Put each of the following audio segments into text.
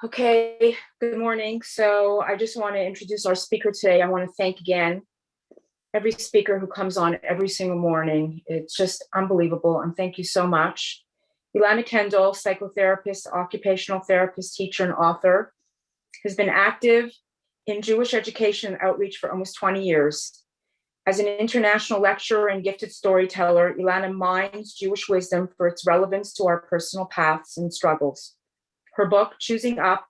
Okay, good morning. So I just want to introduce our speaker today. I want to thank again every speaker who comes on every single morning. It's just unbelievable. And thank you so much. Ilana Kendal, psychotherapist, occupational therapist, teacher, and author, has been active in Jewish education and outreach for almost 20 years. As an international lecturer and gifted storyteller, Ilana mines Jewish wisdom for its relevance to our personal paths and struggles. Her book, Choosing Up,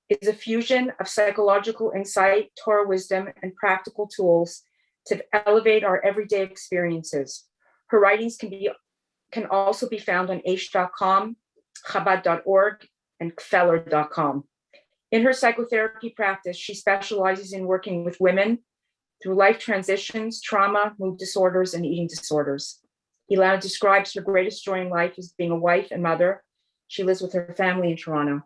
is a fusion of psychological insight, Torah wisdom, and practical tools to elevate our everyday experiences. Her writings can also be found on aish.com, chabad.org, and kfeller.com. In her psychotherapy practice, she specializes in working with women through life transitions, trauma, mood disorders, and eating disorders. Ilana describes her greatest joy in life as being a wife and mother. She lives with her family in Toronto.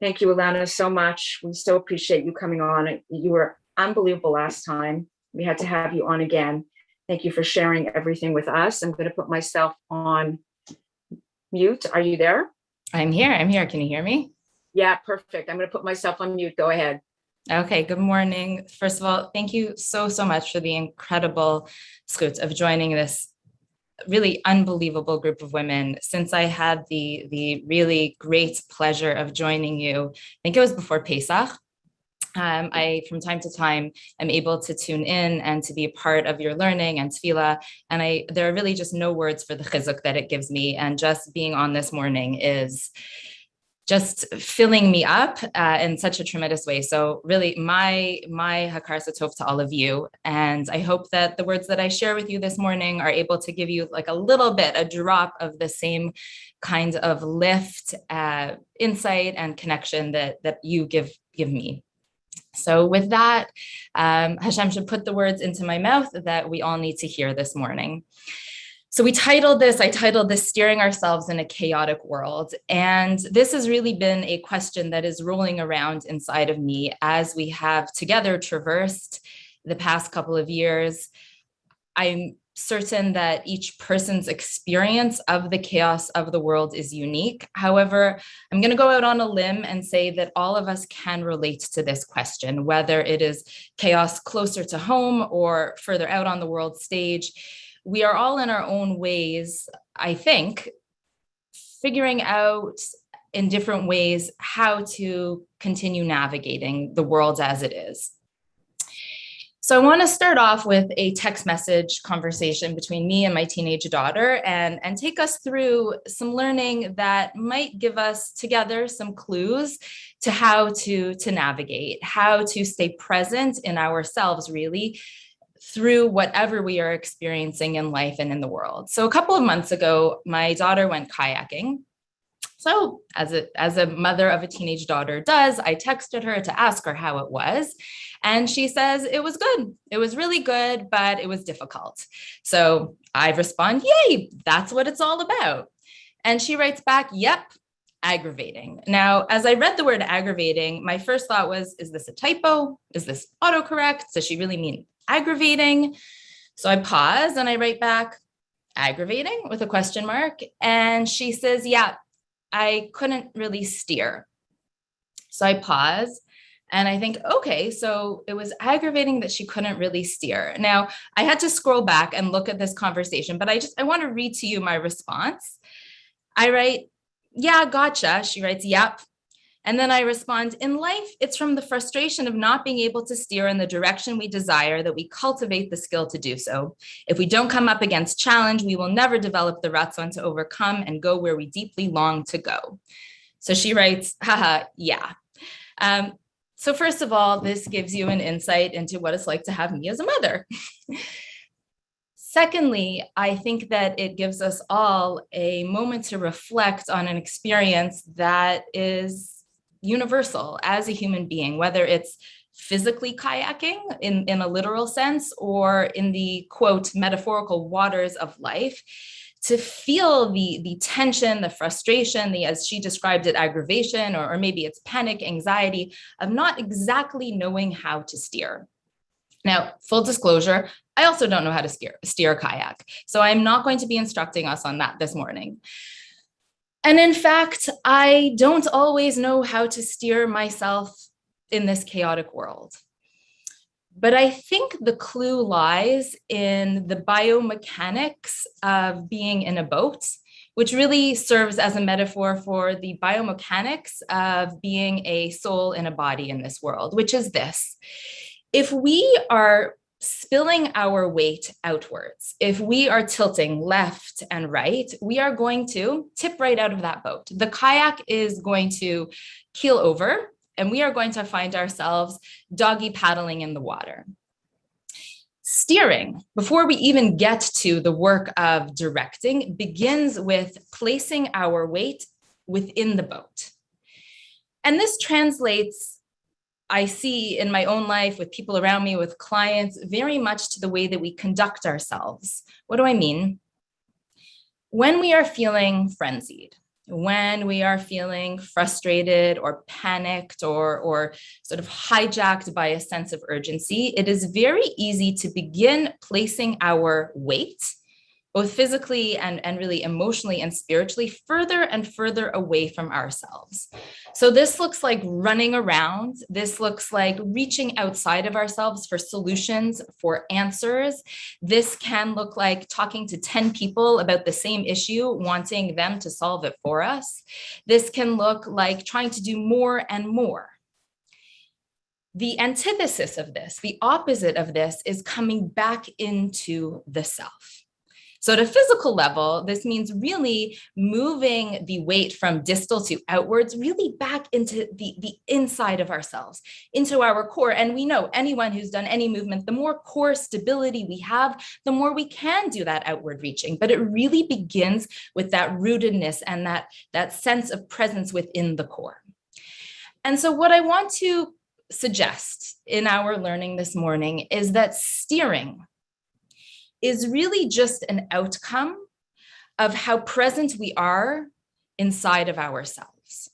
Thank you, Ilana, so much. We so appreciate you coming on. You were unbelievable last time. We had to have you on again. Thank you for sharing everything with us. I'm going to put myself on mute. Are you there? I'm here. Can you hear me? Yeah, perfect. I'm going to put myself on mute. Go ahead. Okay, good morning. First of all, thank you so much for the incredible zchut of joining this really unbelievable group of women. Since I had the really great pleasure of joining you, I think it was before Pesach. I, from time to time, am able to tune in and to be a part of your learning and tefillah. And there are really just no words for the chizuk that it gives me. And just being on this morning is just filling me up in such a tremendous way. So really my hakar satov to all of you. And I hope that the words that I share with you this morning are able to give you like a little bit, a drop of the same kind of lift, insight and connection that you give me. So with that, Hashem should put the words into my mouth that we all need to hear this morning. So I titled this Steering Ourselves in a Chaotic World. And this has really been a question that is rolling around inside of me as we have together traversed the past couple of years. I'm certain that each person's experience of the chaos of the world is unique. However, I'm going to go out on a limb and say that all of us can relate to this question, whether it is chaos closer to home or further out on the world stage. We are all in our own ways, I think, figuring out in different ways how to continue navigating the world as it is. So I want to start off with a text message conversation between me and my teenage daughter and take us through some learning that might give us together some clues to how to navigate, how to stay present in ourselves, really, through whatever we are experiencing in life and in the world. So a couple of months ago, my daughter went kayaking. So as a mother of a teenage daughter does, I texted her to ask her how it was. And she says, it was good. It was really good, but it was difficult. So I respond, yay, that's what it's all about. And she writes back, yep, aggravating. Now, as I read the word aggravating, my first thought was, is this a typo? Is this autocorrect? Does she really mean aggravating? So I pause and I write back, aggravating with a question mark. And she says, yeah, I couldn't really steer. So I pause and I think, okay, so it was aggravating that she couldn't really steer. Now, I had to scroll back and look at this conversation, but I want to read to you my response. I write, yeah, gotcha. She writes, yep. And then I respond, in life, it's from the frustration of not being able to steer in the direction we desire that we cultivate the skill to do so. If we don't come up against challenge, we will never develop the ratzon to overcome and go where we deeply long to go. So she writes, haha, yeah. So first of all, this gives you an insight into what it's like to have me as a mother. Secondly, I think that it gives us all a moment to reflect on an experience that is universal as a human being, whether it's physically kayaking in a literal sense or in the quote metaphorical waters of life, to feel the tension, the frustration, as she described it, aggravation, or maybe it's panic, anxiety of not exactly knowing how to steer. Now, full disclosure, I also don't know how to steer a kayak, so I'm not going to be instructing us on that this morning. And in fact, I don't always know how to steer myself in this chaotic world. But I think the clue lies in the biomechanics of being in a boat, which really serves as a metaphor for the biomechanics of being a soul in a body in this world, which is this. If we are spilling our weight outwards, if we are tilting left and right, we are going to tip right out of that boat. The kayak is going to keel over, and we are going to find ourselves doggy paddling in the water. Steering, before we even get to the work of directing, begins with placing our weight within the boat. And this translates, I see in my own life with people around me, with clients, very much to the way that we conduct ourselves. What do I mean? When we are feeling frenzied, when we are feeling frustrated or panicked or sort of hijacked by a sense of urgency, it is very easy to begin placing our weight, both physically and really emotionally and spiritually, further and further away from ourselves. So this looks like running around. This looks like reaching outside of ourselves for solutions, for answers. This can look like talking to 10 people about the same issue, wanting them to solve it for us. This can look like trying to do more and more. The antithesis of this, the opposite of this, is coming back into the self. So at a physical level, this means really moving the weight from distal to outwards, really back into the inside of ourselves, into our core. And we know anyone who's done any movement, the more core stability we have, the more we can do that outward reaching. But it really begins with that rootedness and that sense of presence within the core. And so what I want to suggest in our learning this morning is that steering is really just an outcome of how present we are inside of ourselves.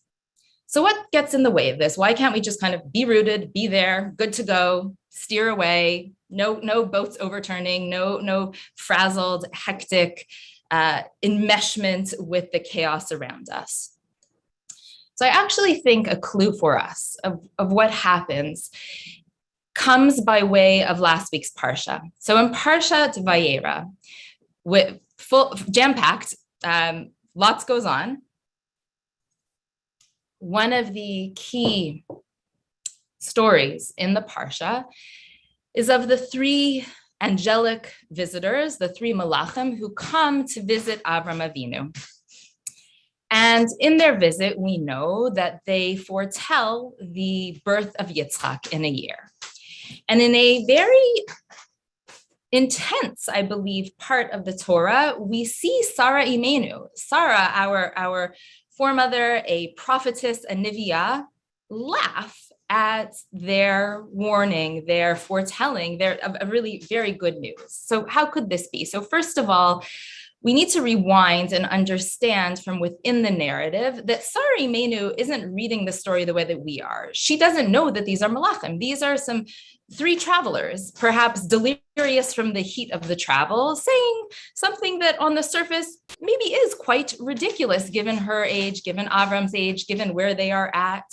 So what gets in the way of this? Why can't we just kind of be rooted, be there, good to go, steer away, no boats overturning, no frazzled, hectic enmeshment with the chaos around us? So I actually think a clue for us of what happens comes by way of last week's Parsha. So in Parshat Vayera, with full jam-packed, lots goes on. One of the key stories in the Parsha is of the three angelic visitors, the three malachim who come to visit Avram Avinu. And in their visit, we know that they foretell the birth of Yitzchak in a year. And in a very intense, I believe, part of the Torah, we see Sarah Imenu, Sarah, our foremother, a prophetess, a Neviah, laugh at their warning, their foretelling, their of really very good news. So how could this be? So first of all, we need to rewind and understand from within the narrative that Sarah Imenu isn't reading the story the way that we are. She doesn't know that these are malachim. These are some three travelers, perhaps delirious from the heat of the travel, saying something that on the surface maybe is quite ridiculous given her age, given Avram's age, given where they are at.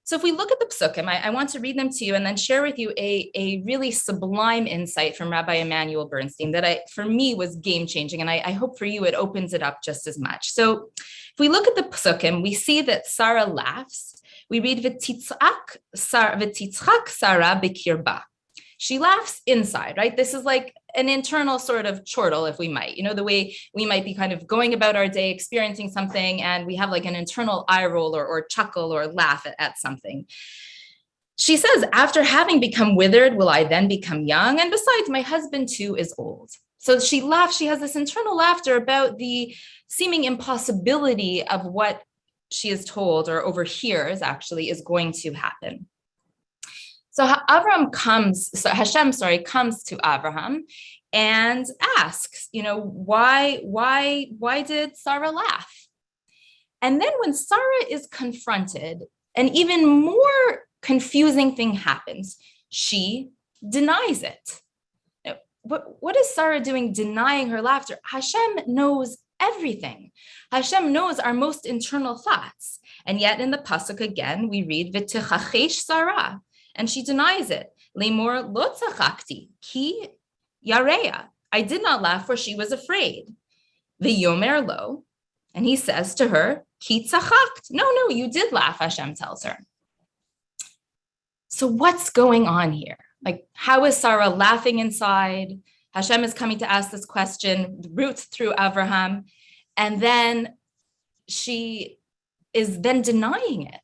So if we look at the psukim, I want to read them to you and then share with you a really sublime insight from Rabbi Emanuel Bernstein that for me was game-changing, and I hope for you it opens it up just as much. So if we look at the psukim, we see that Sarah laughs. We read v'titzchak Sarah b'kirba. She laughs inside, right? This is like an internal sort of chortle, if we might, the way we might be kind of going about our day, experiencing something, and we have like an internal eye roll or chuckle or laugh at something. She says, after having become withered, will I then become young? And besides, my husband too is old. So she laughs. She has this internal laughter about the seeming impossibility of what she is told or overhears actually is going to happen. So Hashem comes to Abraham and asks, why did Sarah laugh? And then when Sarah is confronted, an even more confusing thing happens. She denies it. Now, what is Sarah doing denying her laughter? Hashem knows everything. Hashem knows our most internal thoughts. And yet in the pasuk again, we read, V'tichachesh Sarah, and she denies it. Lemor lo tzachakti, ki yareya. I did not laugh, for she was afraid. V'yomer lo, and he says to her, ki tzachakt. No, you did laugh, Hashem tells her. So what's going on here? Like, how is Sarah laughing inside? Hashem is coming to ask this question, root through Abraham, and then she is then denying it.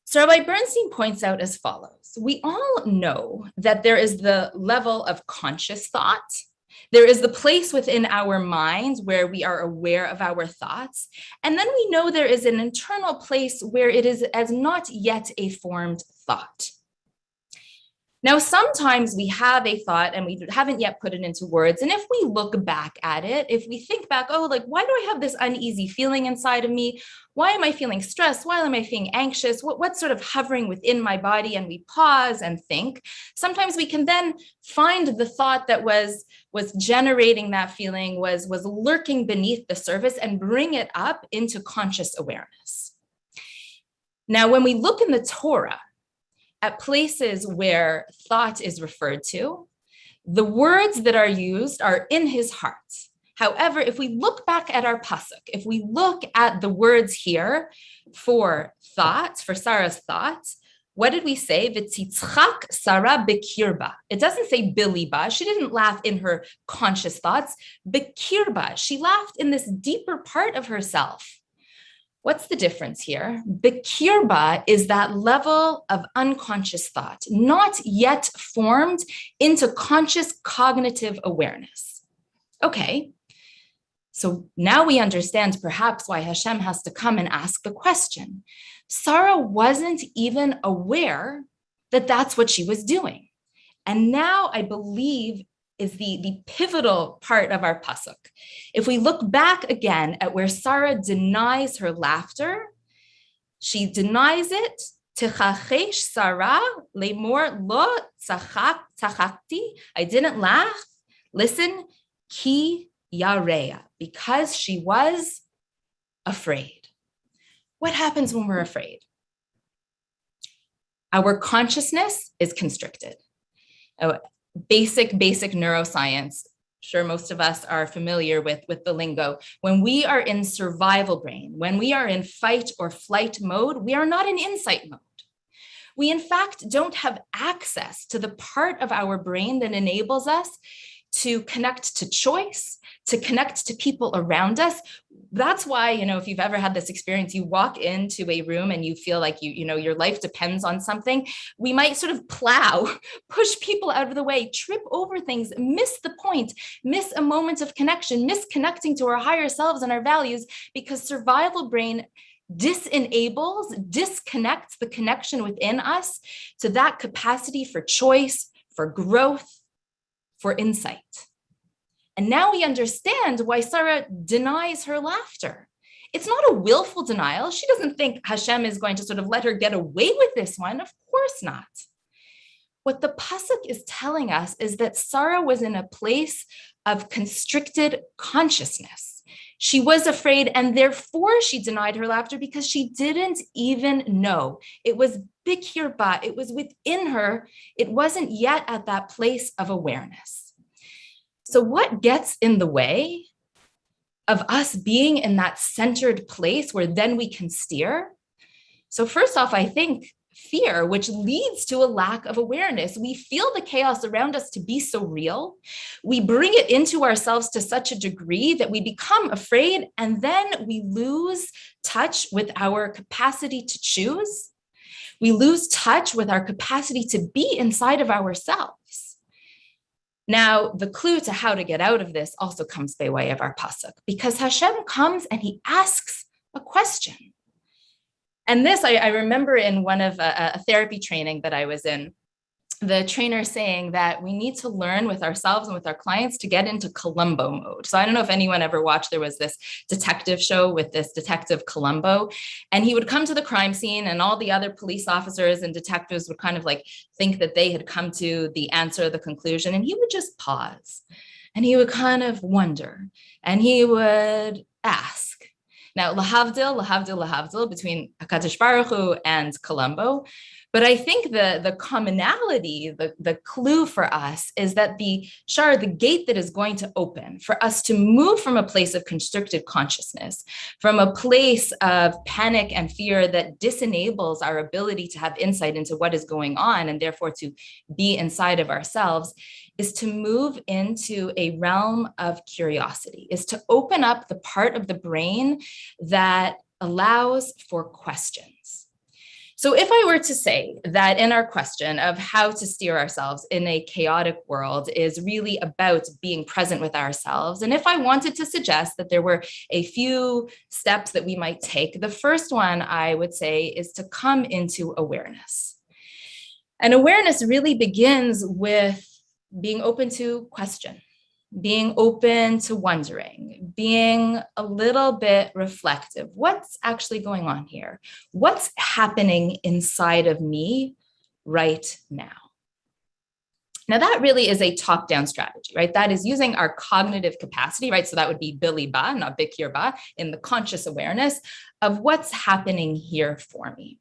So Rabbi Bernstein points out as follows. We all know that there is the level of conscious thought. There is the place within our minds where we are aware of our thoughts. And then we know there is an internal place where it is as not yet a formed thought. Now, sometimes we have a thought and we haven't yet put it into words. And if we look back at it, if we think back, oh, like, why do I have this uneasy feeling inside of me? Why am I feeling stressed? Why am I feeling anxious? What's sort of hovering within my body? And we pause and think. Sometimes we can then find the thought that was generating that feeling, was lurking beneath the surface, and bring it up into conscious awareness. Now, when we look in the Torah, at places where thought is referred to, the words that are used are in his heart. However, if we look back at our pasuk, if we look at the words here for thought, for Sarah's thought, what did we say? V'titzchak Sarah bekirba. It doesn't say biliba. She didn't laugh in her conscious thoughts. Bekirba. She laughed in this deeper part of herself. What's the difference here? Bekirba is that level of unconscious thought, not yet formed into conscious cognitive awareness. Okay, so now we understand perhaps why Hashem has to come and ask the question. Sarah wasn't even aware that that's what she was doing. And now I believe is the pivotal part of our pasuk. If we look back again at where Sarah denies her laughter, she denies it. Tichachesh Sarah lemor lo tzachakti. I didn't laugh. Listen, ki yareya, because she was afraid. What happens when we're afraid? Our consciousness is constricted. Basic neuroscience. Sure, most of us are familiar with the lingo. When we are in survival brain, when we are in fight or flight mode, we are not in insight mode. We, in fact, don't have access to the part of our brain that enables us to connect to choice, to connect to people around us. That's why, if you've ever had this experience, you walk into a room and you feel like your life depends on something. We might sort of plow, push people out of the way, trip over things, miss the point, miss a moment of connection, miss connecting to our higher selves and our values, because survival brain disconnects the connection within us to that capacity for choice, for growth, for insight. And now we understand why Sarah denies her laughter. It's not a willful denial. She doesn't think Hashem is going to sort of let her get away with this one. Of course not. What the pasuk is telling us is that Sarah was in a place of constricted consciousness. She was afraid, and therefore she denied her laughter because she didn't even know. It was bikirba. It was within her. It wasn't yet at that place of awareness. So what gets in the way of us being in that centered place where then we can steer? So first off, I think fear, which leads to a lack of awareness. We feel the chaos around us to be so real. We bring it into ourselves to such a degree that we become afraid, and then we lose touch with our capacity to choose. We lose touch with our capacity to be inside of ourselves. Now, the clue to how to get out of this also comes by way of our pasuk, because Hashem comes and he asks a question. And this, I remember in one of a therapy training that I was in, the trainer saying that we need to learn with ourselves and with our clients to get into Columbo mode. So I don't know if anyone ever watched, there was this detective show with this detective Columbo, and he would come to the crime scene and all the other police officers and detectives would kind of like think that they had come to the answer, the conclusion, and he would just pause. And he would kind of wonder, and he would ask. Now, lahavdil between HaKadosh Baruch Hu and Colombo. But I think the commonality, the clue for us is that the gate that is going to open for us to move from a place of constricted consciousness, from a place of panic and fear that disenables our ability to have insight into what is going on and therefore to be inside of ourselves, is to move into a realm of curiosity, is to open up the part of the brain that allows for questions. So if I were to say that in our question of how to steer ourselves in a chaotic world is really about being present with ourselves, and if I wanted to suggest that there were a few steps that we might take, the first one I would say is to come into awareness. And awareness really begins with being open to question, being open to wondering, being a little bit reflective. What's actually going on here? What's happening inside of me right now? Now, that really is a top-down strategy, right? That is using our cognitive capacity, right? So that would be Billy Ba, not Bikir Ba, in the conscious awareness of what's happening here for me.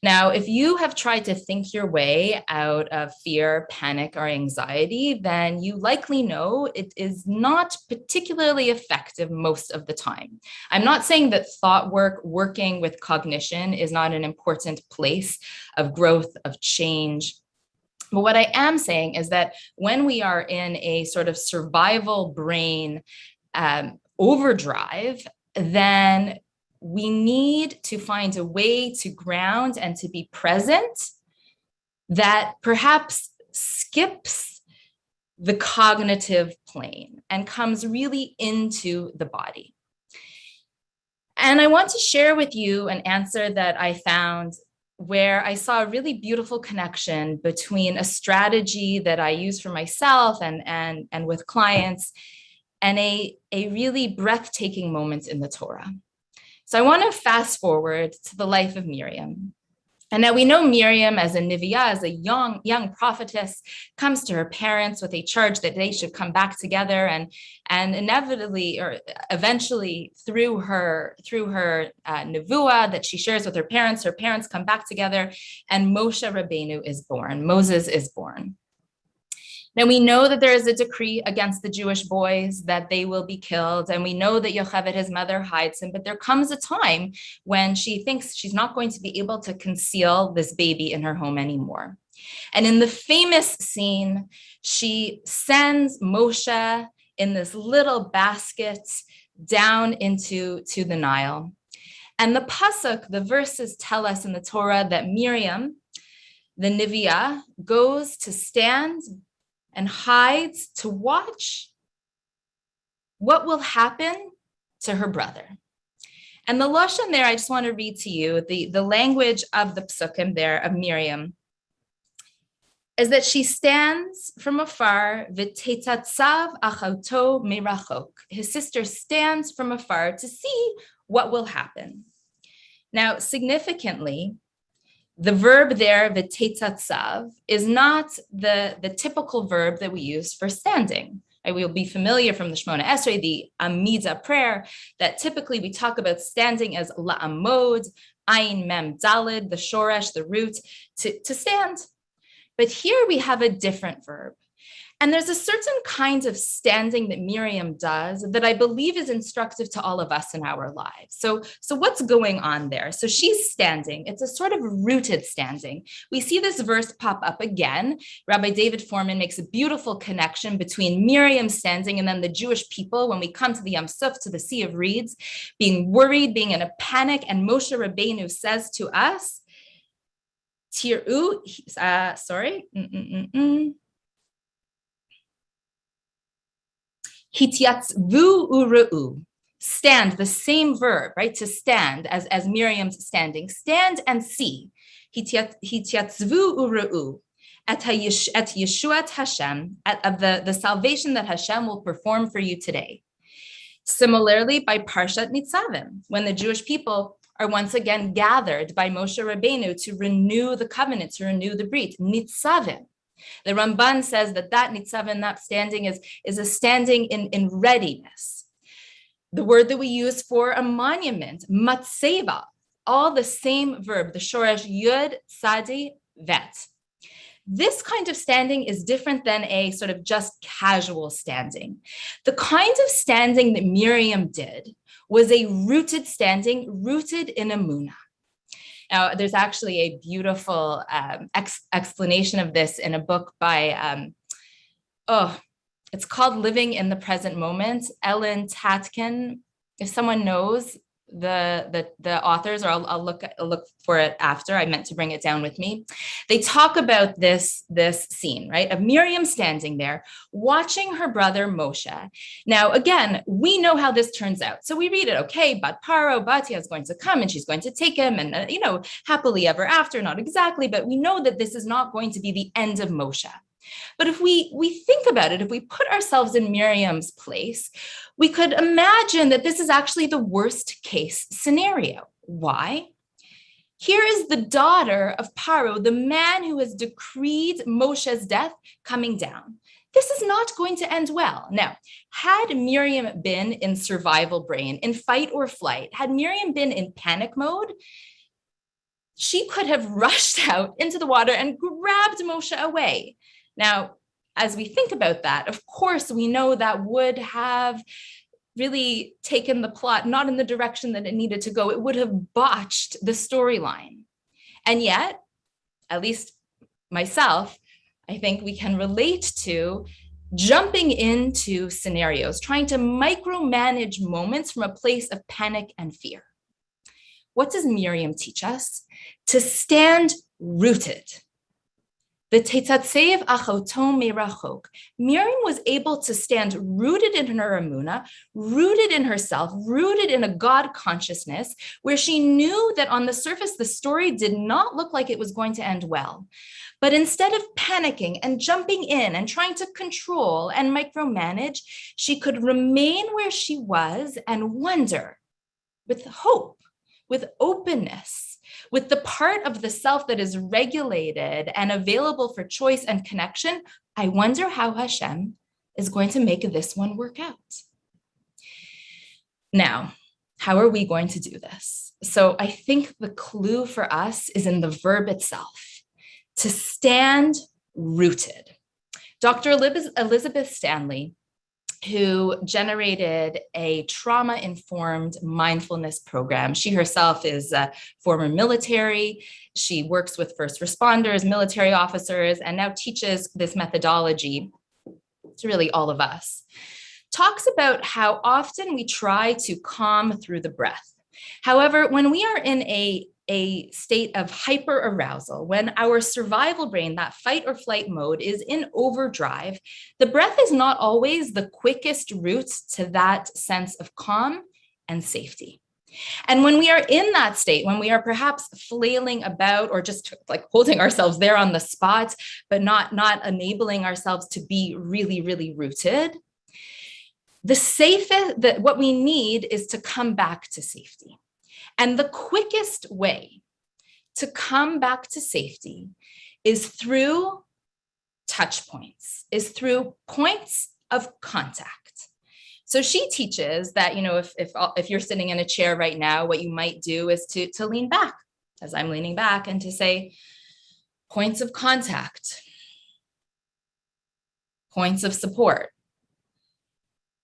Now, if you have tried to think your way out of fear, panic, or anxiety, then you likely know it is not particularly effective most of the time. I'm not saying that thought work, working with cognition, is not an important place of growth, of change. But what I am saying is that when we are in a sort of survival brain overdrive, then we need to find a way to ground and to be present that perhaps skips the cognitive plane and comes really into the body. And I want to share with you an answer that I found where I saw a really beautiful connection between a strategy that I use for myself and with clients and a really breathtaking moment in the Torah. So I want to fast forward to the life of Miriam. And now we know Miriam as a Neviah, as a young prophetess, comes to her parents with a charge that they should come back together, and inevitably or eventually through her nevuah that she shares with her parents come back together, and Moshe Rabbeinu is born. Moses is born. Now we know that there is a decree against the Jewish boys that they will be killed. And we know that Yocheved, his mother, hides him. But there comes a time when she thinks she's not going to be able to conceal this baby in her home anymore. And in the famous scene, she sends Moshe in this little basket down into the Nile. And the pasuk, the verses tell us in the Torah that Miriam, the Neviah, goes to stand and hides to watch what will happen to her brother. And the lashon there, I just want to read to you the language of the psukim there of Miriam, is that she stands from afar, v'tetatzav achoto merachok. His sister stands from afar to see what will happen. Now, significantly, the verb there, v'tetatzav, is not the typical verb that we use for standing. We'll be familiar from the Shemona Esrei, the Amida prayer, that typically we talk about standing as la'amod, ayin mem dalid, the shoresh, the root, to stand. But here we have a different verb. And there's a certain kind of standing that Miriam does that I believe is instructive to all of us in our lives. So what's going on there? So she's standing. It's a sort of rooted standing. We see this verse pop up again. Rabbi David Foreman makes a beautiful connection between Miriam standing and then the Jewish people when we come to the Yam Suf, to the Sea of Reeds, being worried, being in a panic. And Moshe Rabbeinu says to us, Tir'u, Hityatzvu uru'u, stand, the same verb, right? To stand, as Miriam's standing. Stand and see. Hityatzvu uru'u, at Yeshuat Hashem, of the salvation that Hashem will perform for you today. Similarly, by Parshat Nitzavim, when the Jewish people are once again gathered by Moshe Rabbeinu to renew the covenant, to renew the brit, Nitzavim. The Ramban says that nitzavin, that standing, is a standing in readiness. The word that we use for a monument, matseva, all the same verb, the shoresh yud, sadi, vet. This kind of standing is different than a sort of just casual standing. The kind of standing that Miriam did was a rooted standing, rooted in Emunah. Now, there's actually a beautiful explanation of this in a book by, it's called Living in the Present Moment. Ellen Tatkin, if someone knows the authors, or I'll look for it after. I meant to bring it down with me. They talk about this scene, right, of Miriam standing there watching her brother Moshe. Now, again, we know how this turns out. So we read it, okay, but Batia is going to come and she's going to take him, and happily ever after, not exactly, but we know that this is not going to be the end of Moshe. But if we think about it, if we put ourselves in Miriam's place, we could imagine that this is actually the worst case scenario. Why? Here is the daughter of Paro, the man who has decreed Moshe's death, coming down. This is not going to end well. Now, had Miriam been in survival brain, in fight or flight, had Miriam been in panic mode, she could have rushed out into the water and grabbed Moshe away. Now, as we think about that, of course, we know that would have really taken the plot not in the direction that it needed to go. It would have botched the storyline. And yet, at least myself, I think we can relate to jumping into scenarios, trying to micromanage moments from a place of panic and fear. What does Miriam teach us? To stand rooted. The tetatsev achoto merachok. Miriam was able to stand rooted in her emunah, rooted in herself, rooted in a God consciousness, where she knew that on the surface, the story did not look like it was going to end well. But instead of panicking and jumping in and trying to control and micromanage, she could remain where she was and wonder with hope, with openness, with the part of the self that is regulated and available for choice and connection. I wonder how Hashem is going to make this one work out. Now, how are we going to do this? So I think the clue for us is in the verb itself, to stand rooted. Dr. Elizabeth Stanley, who generated a trauma-informed mindfulness program. She herself is a former military. She works with first responders, military officers, and now teaches this methodology to really all of us. Talks about how often we try to calm through the breath. However, when we are in a state of hyperarousal, when our survival brain, that fight or flight mode, is in overdrive, the breath is not always the quickest route to that sense of calm and safety. And when we are in that state, when we are perhaps flailing about or just like holding ourselves there on the spot, but not enabling ourselves to be really, really rooted, the safest, what we need is to come back to safety. And the quickest way to come back to safety is through touch points, is through points of contact. So she teaches that, if you're sitting in a chair right now, what you might do is to lean back, as I'm leaning back, and to say points of contact, points of support,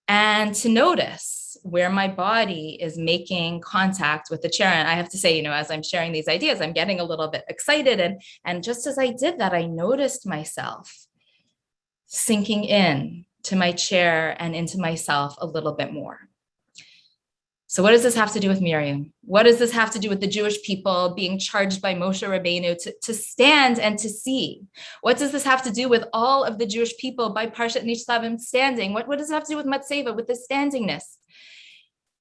and to notice where my body is making contact with the chair. And I have to say, as I'm sharing these ideas, I'm getting a little bit excited. And just as I did that, I noticed myself sinking in to my chair and into myself a little bit more. So what does this have to do with Miriam? What does this have to do with the Jewish people being charged by Moshe Rabbeinu to stand and to see? What does this have to do with all of the Jewish people by Parshat Nishlavim standing? What does it have to do with Matseva, with the standingness?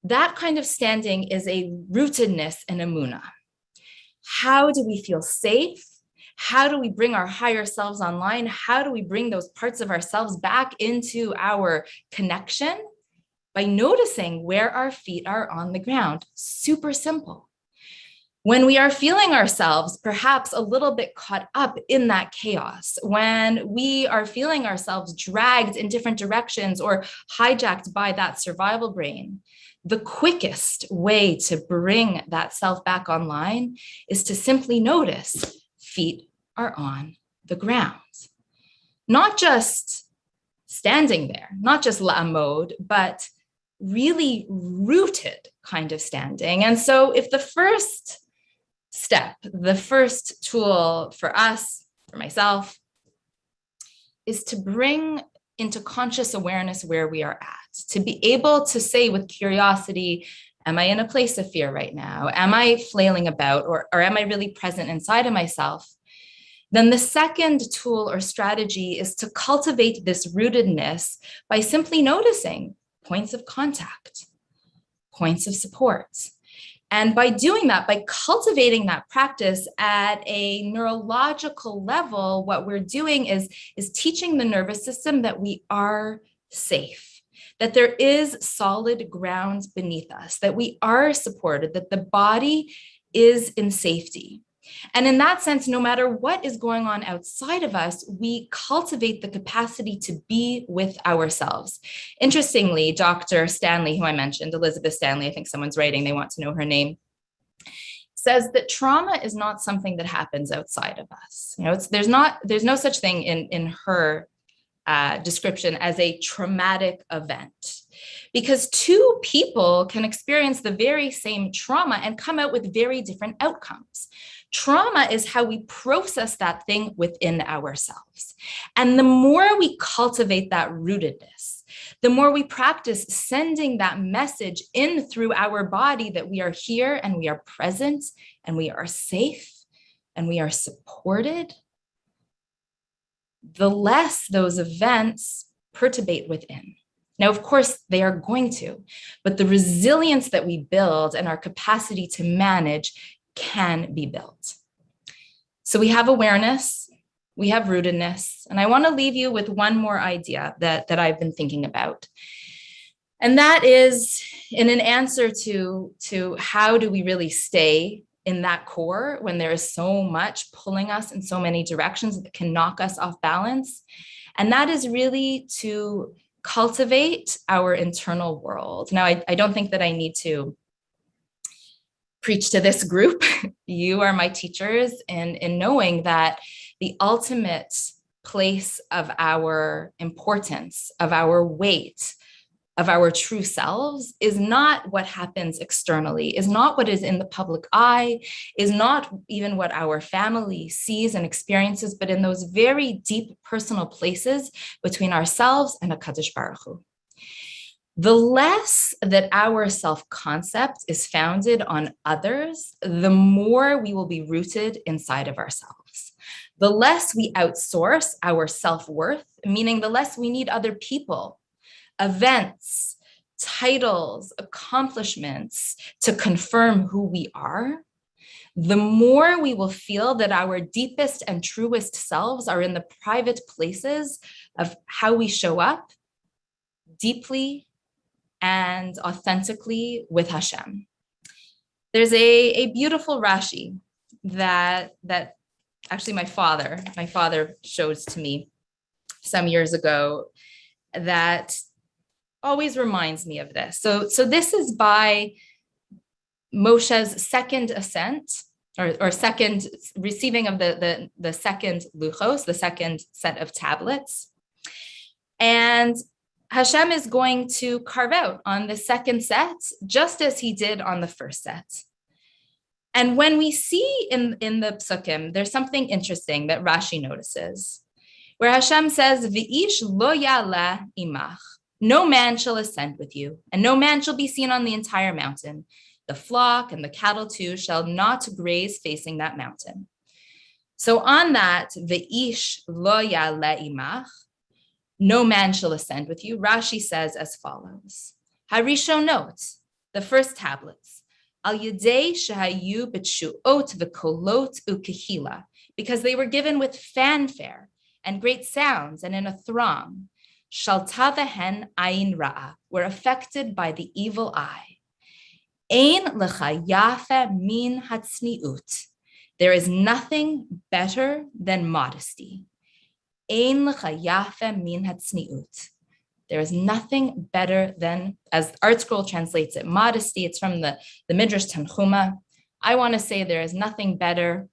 That kind of standing is a rootedness in Emunah. How do we feel safe? How do we bring our higher selves online? How do we bring those parts of ourselves back into our connection? By noticing where our feet are on the ground. Super simple. When we are feeling ourselves perhaps a little bit caught up in that chaos, when we are feeling ourselves dragged in different directions or hijacked by that survival brain, the quickest way to bring that self back online is to simply notice feet are on the ground. Not just standing there, not just la'amod, but really rooted kind of standing. And so if the first step, the first tool for us, for myself, is to bring into conscious awareness where we are at, to be able to say with curiosity, am I in a place of fear right now? Am I flailing about, or am I really present inside of myself? Then the second tool or strategy is to cultivate this rootedness by simply noticing points of contact, points of support. And by doing that, by cultivating that practice at a neurological level, what we're doing is teaching the nervous system that we are safe, that there is solid ground beneath us, that we are supported, that the body is in safety. And in that sense, no matter what is going on outside of us, we cultivate the capacity to be with ourselves. Interestingly, Dr. Stanley, who I mentioned, Elizabeth Stanley, I think someone's writing, they want to know her name, says that trauma is not something that happens outside of us. You know, there's no such thing in her description as a traumatic event, because two people can experience the very same trauma and come out with very different outcomes. Trauma is how we process that thing within ourselves. And the more we cultivate that rootedness, the more we practice sending that message in through our body that we are here and we are present and we are safe and we are supported, the less those events perturbate within. Now, of course, they are going to, but the resilience that we build and our capacity to manage can be built. So we have awareness, we have rootedness, and I want to leave you with one more idea that I've been thinking about. And that is in an answer to how do we really stay in that core when there is so much pulling us in so many directions that can knock us off balance. And that is really to cultivate our internal world. Now, I don't think that I need to preach to this group. You are my teachers in knowing that the ultimate place of our importance, of our weight, of our true selves is not what happens externally, is not what is in the public eye, is not even what our family sees and experiences, but in those very deep personal places between ourselves and HaKadosh Baruch Hu. The less that our self-concept is founded on others, the more we will be rooted inside of ourselves. The less we outsource our self-worth, meaning the less we need other people, events, titles, accomplishments to confirm who we are, the more we will feel that our deepest and truest selves are in the private places of how we show up deeply and authentically with Hashem. There's a beautiful Rashi that actually my father showed to me some years ago that always reminds me of this. So this is by Moshe's second ascent, or second receiving of the second luchos, the second set of tablets. And Hashem is going to carve out on the second set, just as he did on the first set. And when we see in the psukim, there's something interesting that Rashi notices, where Hashem says, "V'ish lo ya'aleh imach," no man shall ascend with you, and no man shall be seen on the entire mountain. The flock and the cattle too shall not graze facing that mountain. So on that, "V'ish lo ya'aleh imach," no man shall ascend with you, Rashi says as follows: Harishonot, the first tablets, al yedei shehayu b'tshuot v'kolot ukehila, because they were given with fanfare and great sounds and in a throng. Shalta vehen ayin ra'ah, were affected by the evil eye. Ein lecha yafe min hatzniut. There is nothing better than modesty. Ein lecha yafe min hatzniut. There is nothing better than, as Art Scroll translates it, modesty. It's from the Midrash Tanchuma. I want to say there is nothing better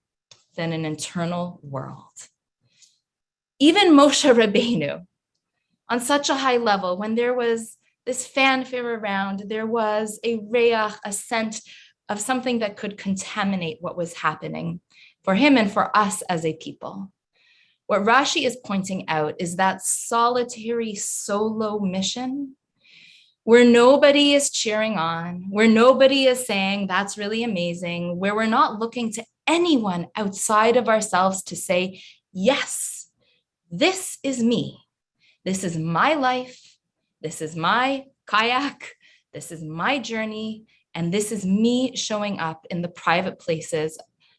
than an internal world. Even Moshe Rabbeinu, on such a high level, when there was this fanfare around, there was a reach, a scent of something that could contaminate what was happening for him and for us as a people. What Rashi is pointing out is that solitary solo mission where nobody is cheering on, where nobody is saying, that's really amazing, where we're not looking to anyone outside of ourselves to say, yes, this is me. This is my life. This is my kayak. This is my journey. And this is me showing up in the private places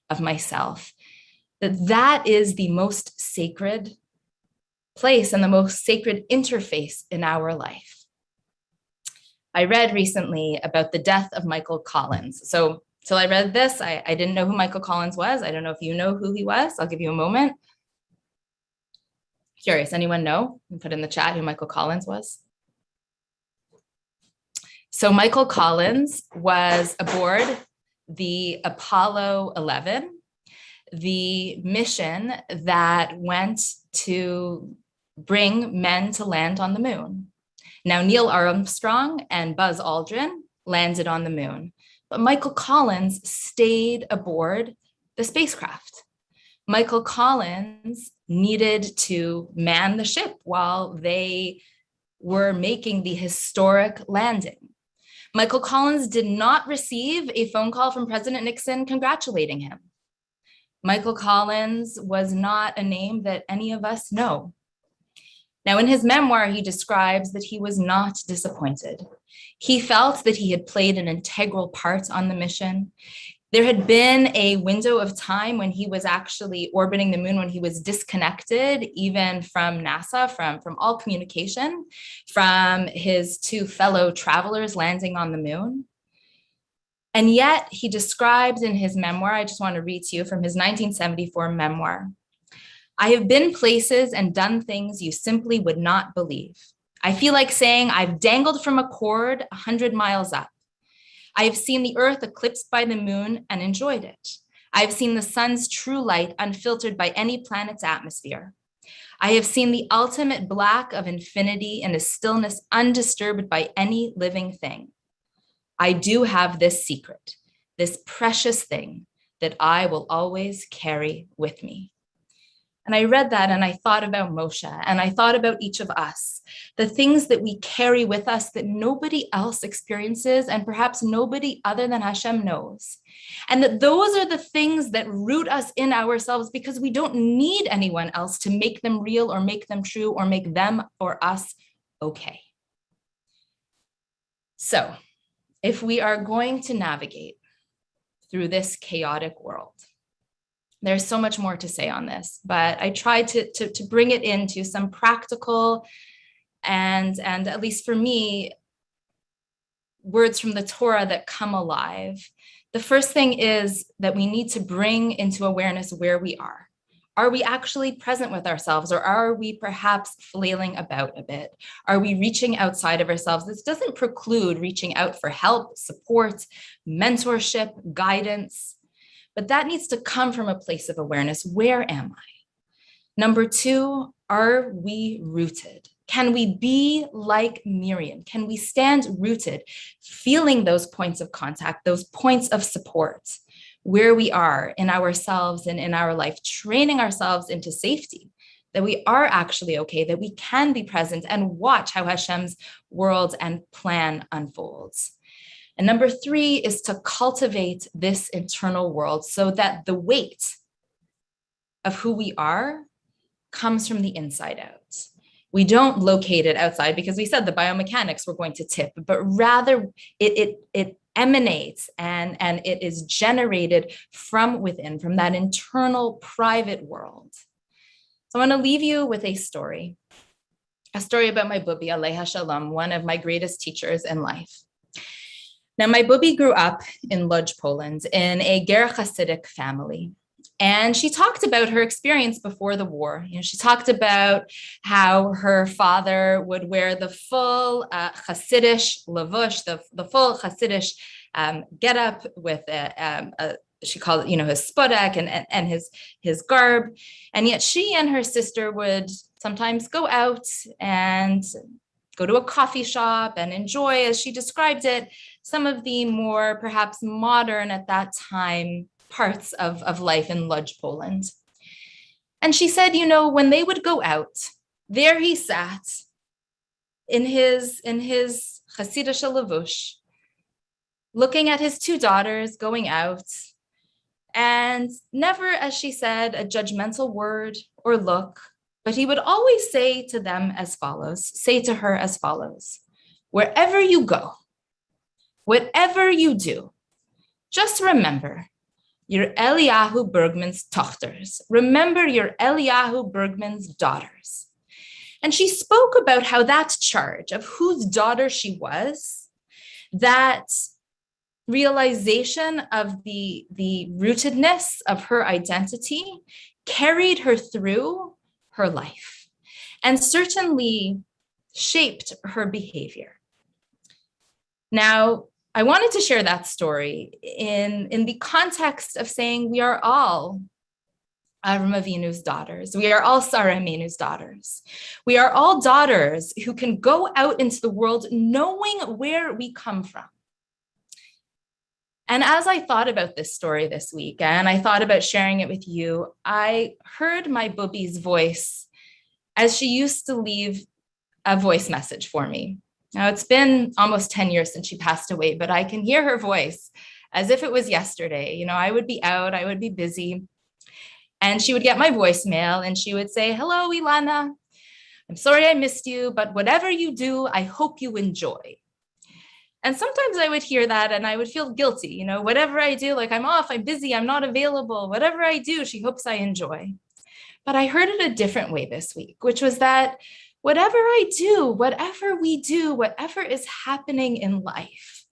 of myself. That is the most sacred place and the most sacred interface in our life. I read recently about the death of Michael Collins. So till I read this, I didn't know who Michael Collins was. I don't know if you know who he was. I'll give you a moment. Curious, anyone know? You can put in the chat who Michael Collins was. So Michael Collins was aboard the Apollo 11, the mission that went to bring men to land on the moon. Now, Neil Armstrong and Buzz Aldrin landed on the moon, but Michael Collins stayed aboard the spacecraft. Michael Collins needed to man the ship while they were making the historic landing. Michael Collins did not receive a phone call from President Nixon congratulating him. Michael Collins was not a name that any of us know. Now, in his memoir, he describes that he was not disappointed. He felt that he had played an integral part on the mission. There had been a window of time when he was actually orbiting the moon, when he was disconnected even from NASA, from all communication, from his two fellow travelers landing on the moon. And yet he describes in his memoir, I just want to read to you from his 1974 memoir, I have been places and done things you simply would not believe. I feel like saying I've dangled from a cord 100 miles up. I have seen the earth eclipsed by the moon and enjoyed it. I have seen the sun's true light unfiltered by any planet's atmosphere. I have seen the ultimate black of infinity in a stillness undisturbed by any living thing. I do have this secret, this precious thing that I will always carry with me. And I read that and I thought about Moshe and I thought about each of us, the things that we carry with us that nobody else experiences and perhaps nobody other than Hashem knows. And that those are the things that root us in ourselves because we don't need anyone else to make them real or make them true or make them or us okay. So if we are going to navigate through this chaotic world, there's so much more to say on this, but I tried to bring it into some practical and at least for me, words from the Torah that come alive. The first thing is that we need to bring into awareness where we are. Are we actually present with ourselves, or are we perhaps flailing about a bit? Are we reaching outside of ourselves? This doesn't preclude reaching out for help, support, mentorship, guidance. But that needs to come from a place of awareness. Where am I? Number two, are we rooted? Can we be like Miriam? Can we stand rooted, feeling those points of contact, those points of support, where we are in ourselves and in our life, training ourselves into safety, that we are actually okay, that we can be present and watch how Hashem's world and plan unfolds. And number three is to cultivate this internal world so that the weight of who we are comes from the inside out. We don't locate it outside because we said the biomechanics were going to tip, but rather it emanates and it is generated from within, from that internal private world. So I want to leave you with a story about my Bubi, Aleha Shalom, one of my greatest teachers in life. Now, my Bubi grew up in Lodz, Poland, in a Ger Hasidic family. And she talked about her experience before the war. She talked about how her father would wear the full Hasidic lavush, the full Hasidic getup with she called it, his spodek and his garb. And yet she and her sister would sometimes go out and go to a coffee shop and enjoy, as she described it, some of the more perhaps modern at that time parts of life in Lodz, Poland. And she said, when they would go out, there he sat in his Hasidic lavush, looking at his two daughters going out, and never, as she said, a judgmental word or look, but he would always say to her as follows: wherever you go, whatever you do, just remember your Eliyahu Bergman's tochters. Remember your Eliyahu Bergman's daughters. And she spoke about how that charge of whose daughter she was, that realization of the rootedness of her identity carried her through her life and certainly shaped her behavior. Now, I wanted to share that story in the context of saying we are all Avram Avinu's daughters. We are all Sarah Aminu's daughters. We are all daughters who can go out into the world knowing where we come from. And as I thought about this story this week, and I thought about sharing it with you, I heard my Bubi's voice as she used to leave a voice message for me. Now, it's been almost 10 years since she passed away, but I can hear her voice as if it was yesterday. I would be out, I would be busy, and she would get my voicemail and she would say, "Hello, Ilana. I'm sorry I missed you, but whatever you do, I hope you enjoy." And sometimes I would hear that and I would feel guilty, whatever I do, like I'm off, I'm busy, I'm not available, whatever I do, she hopes I enjoy. But I heard it a different way this week, which was that whatever I do, whatever we do, whatever is happening in life,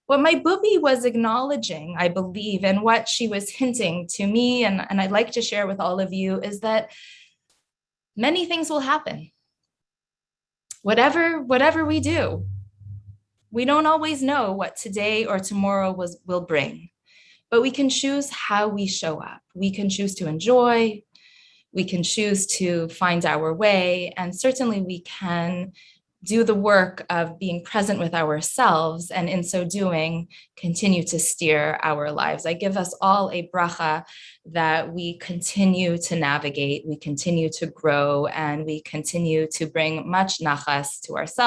what my Bubi was acknowledging, I believe, and what she was hinting to me, and I'd like to share with all of you, is that many things will happen. Whatever we do, we don't always know what today or tomorrow will bring, but we can choose how we show up. We can choose to enjoy. We can choose to find our way, and certainly we can do the work of being present with ourselves, and in so doing, continue to steer our lives. I give us all a bracha that we continue to navigate, we continue to grow, and we continue to bring much nachas to ourselves